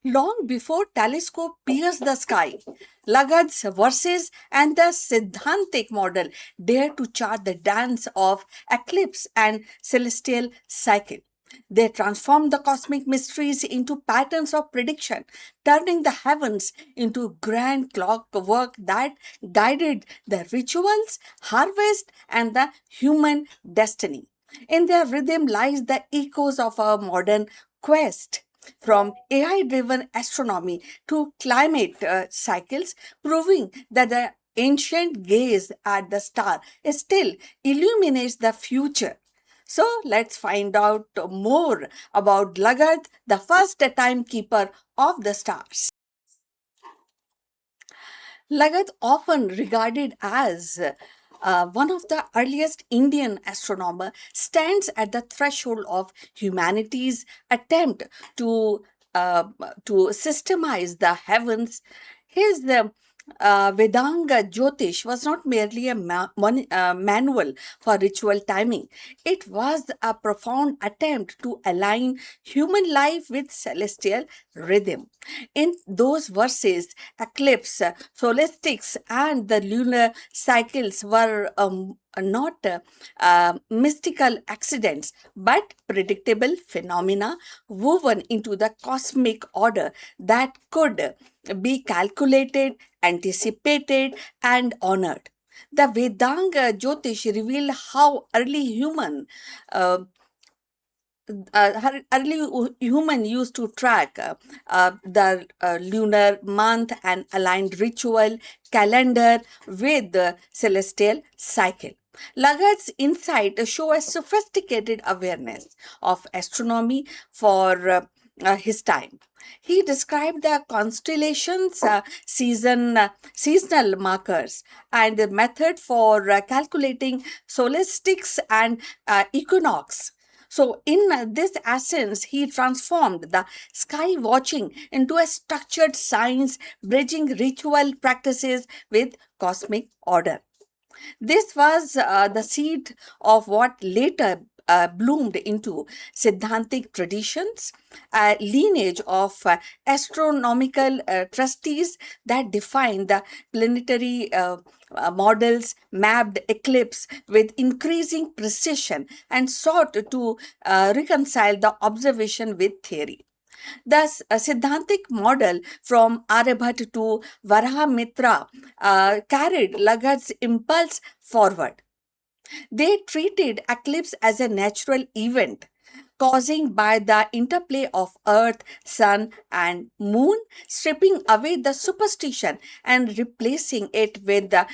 Long before telescope pierced the sky, Lagad's verses and the Siddhantic model dare to chart the dance of eclipse and celestial cycle. They transformed the cosmic mysteries into patterns of prediction, turning the heavens into grand clockwork that guided the rituals, harvest, and the human destiny. In their rhythm lies the echoes of our modern quest, from AI driven astronomy to climate cycles, proving that the ancient gaze at the star still illuminates the future. So let's find out more about Lagat, the first timekeeper of the stars. Lagat, often regarded as one of the earliest Indian astronomers, stands at the threshold of humanity's attempt to to systemize the heavens. His Vedanga Jyotish was not merely a manual for ritual timing. It was a profound attempt to align human life with celestial rhythm. In those verses, eclipse, solstices, and the lunar cycles were not mystical accidents but predictable phenomena woven into the cosmic order that could be calculated, anticipated, and honored. The Vedanga Jyotish revealed how uh, early human used to track the lunar month and aligned ritual calendar with the celestial cycle. Lagarde's insight show a sophisticated awareness of astronomy for his time. He described the constellations, seasonal markers, and the method for calculating solstices and equinox. So, in this essence, he transformed the sky watching into a structured science, bridging ritual practices with cosmic order. This was the seed of what later bloomed into Siddhantic traditions, a lineage of astronomical trustees that defined the planetary models, mapped eclipse with increasing precision, and sought to reconcile the observation with theory. Thus, a Siddhantic model from Aryabhat to Varahamitra carried Lagarde's impulse forward. They treated eclipse as a natural event causing by the interplay of earth, sun, and moon, stripping away the superstition and replacing it with the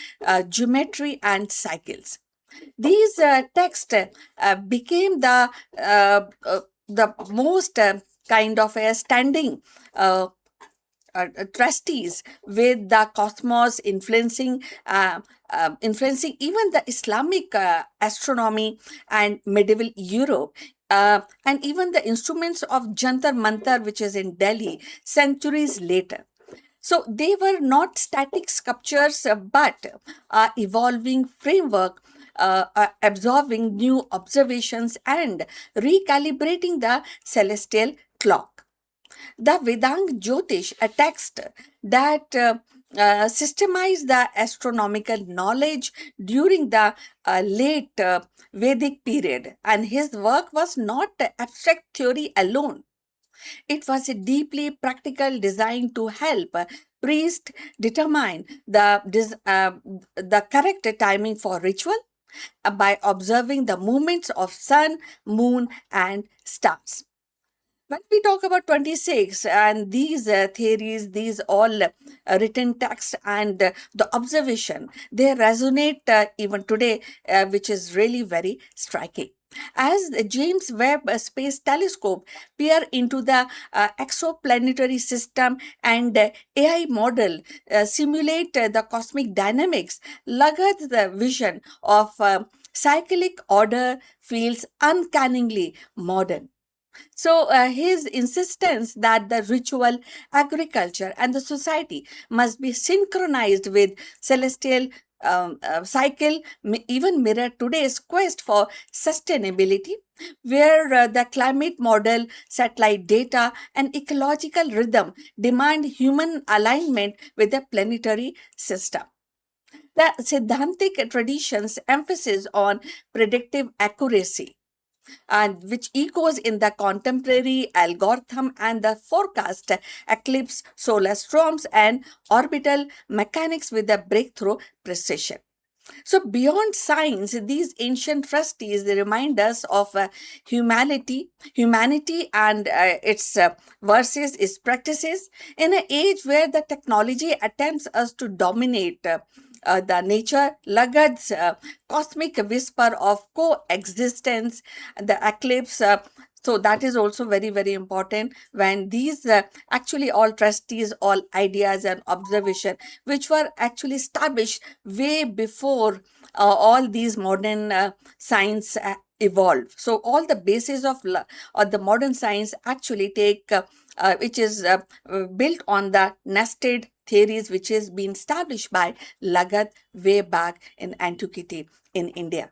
geometry and cycles. These texts became the most kind of a standing uh, trustees with the cosmos influencing even the Islamic astronomy and medieval Europe. And even the instruments of Jantar Mantar, which is in Delhi, centuries later. So they were not static sculptures, but evolving framework, absorbing new observations and recalibrating the celestial clock. The Vedang Jyotish, a text that systemized the astronomical knowledge during the late Vedic period, and his work was not abstract theory alone. It was a deeply practical design to help priests determine the correct timing for ritual by observing the movements of sun, moon, and stars. When we talk about 26 and these theories, these all written text and the observation, they resonate even today, which is really very striking. As the James Webb Space Telescope peer into the exoplanetary system and AI model simulate the cosmic dynamics, Lagarde's the vision of cyclic order feels uncannily modern. So, his insistence that the ritual, agriculture, and the society must be synchronized with celestial cycle even mirror today's quest for sustainability. where the climate model, satellite data, and ecological rhythm demand human alignment with the planetary system. The Siddhantic tradition's emphasis on predictive accuracy, and which echoes in the contemporary algorithm and the forecast eclipse, solar storms, and orbital mechanics with a breakthrough precision. So, beyond science, these ancient trustees they remind us of humanity and its versus its practices in an age where the technology attempts us to dominate the nature. Lagad's cosmic whisper of coexistence, the eclipse. So that is also very, very important when these actually all trustees, all ideas and observation, which were actually established way before all these modern science evolved. So all the basis of or the modern science actually take which is built on the nested theories which is being established by Lagat way back in antiquity in India.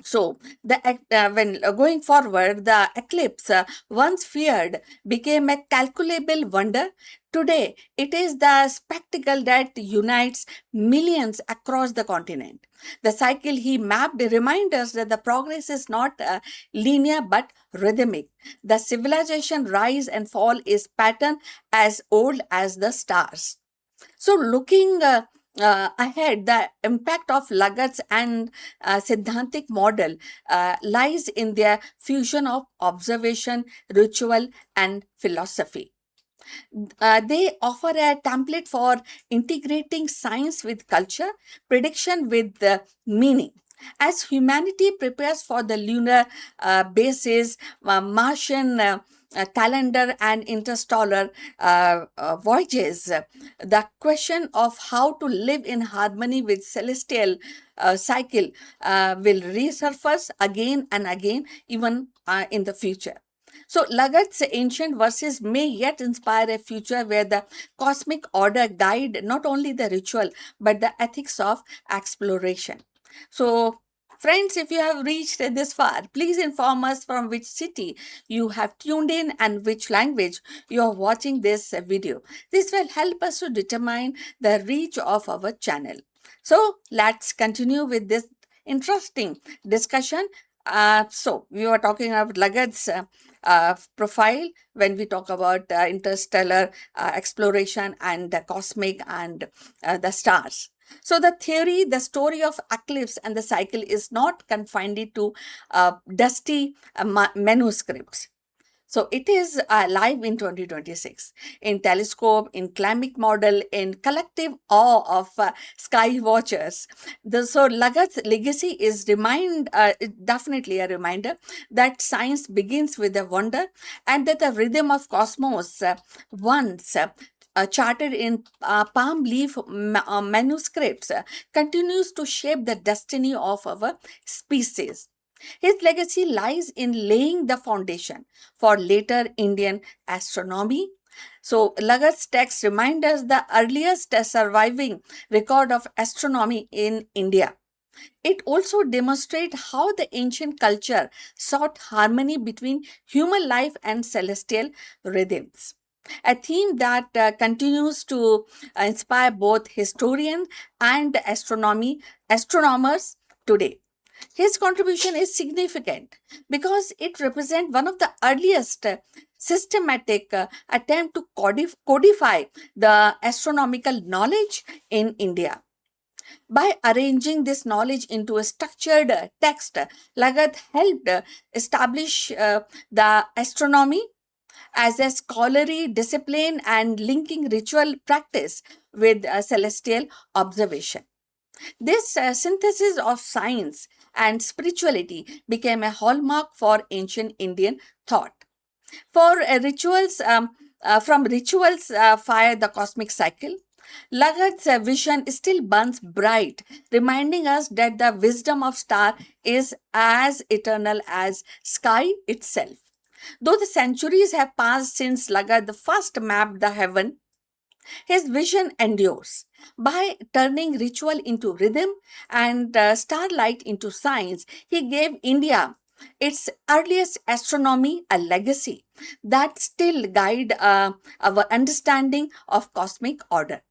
So, when going forward, the eclipse, once feared, became a calculable wonder. Today, it is the spectacle that unites millions across the continent. The cycle he mapped reminds us that the progress is not linear but rhythmic. The civilization rise and fall is pattern as old as the stars. So, looking ahead, the impact of Lagat's and Siddhantic model lies in their fusion of observation, ritual, and philosophy. They offer a template for integrating science with culture, prediction with meaning. As humanity prepares for the lunar bases, Martian calendar, and interstellar voyages, the question of how to live in harmony with celestial cycle will resurface again and again, even in the future. So, Lagat's ancient verses may yet inspire a future where the cosmic order guide not only the ritual but the ethics of exploration. So, friends, if you have reached this far, please inform us from which city you have tuned in and which language you are watching this video. This will help us to determine the reach of our channel. So, let's continue with this interesting discussion. So, we were talking about Lagat's profile when we talk about interstellar exploration and the cosmic and the stars. So the theory, the story of eclipse and the cycle is not confined to dusty manuscripts. So it is live in 2026 in telescope, in climate model, in collective awe of sky watchers. So Lagat's legacy is definitely a reminder that science begins with a wonder and that the rhythm of cosmos once charted in palm leaf manuscripts continues to shape the destiny of our species. His legacy lies in laying the foundation for later Indian astronomy. So, Lagat's text reminds us the earliest surviving record of astronomy in India. It also demonstrates how the ancient culture sought harmony between human life and celestial rhythms. A theme that continues to inspire both historians and astronomers today. His contribution is significant because it represents one of the earliest systematic attempt to codify the astronomical knowledge in India. By arranging this knowledge into a structured text, Lagat helped establish the astronomy as a scholarly discipline and linking ritual practice with celestial observation. This synthesis of science and spirituality became a hallmark for ancient Indian thought. For from rituals fire the cosmic cycle, Lagat's vision still burns bright, reminding us that the wisdom of star is as eternal as sky itself. Though the centuries have passed since Lagat the first mapped the heaven, his vision endures. By turning ritual into rhythm and starlight into science, he gave India Its earliest astronomy, a legacy that still guide our understanding of cosmic order.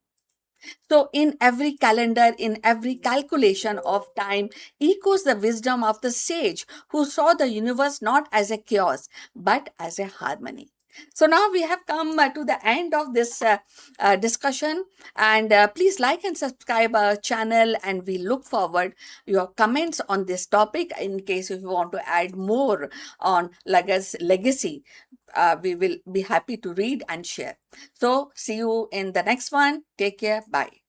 So, in every calendar, in every calculation of time, echoes the wisdom of the sage who saw the universe not as a chaos but as a harmony. So now we have come to the end of this discussion, and please like and subscribe our channel, and we look forward your comments on this topic. In case if you want to add more on legacy, we will be happy to read and share. So see you in the next one. Take care. Bye.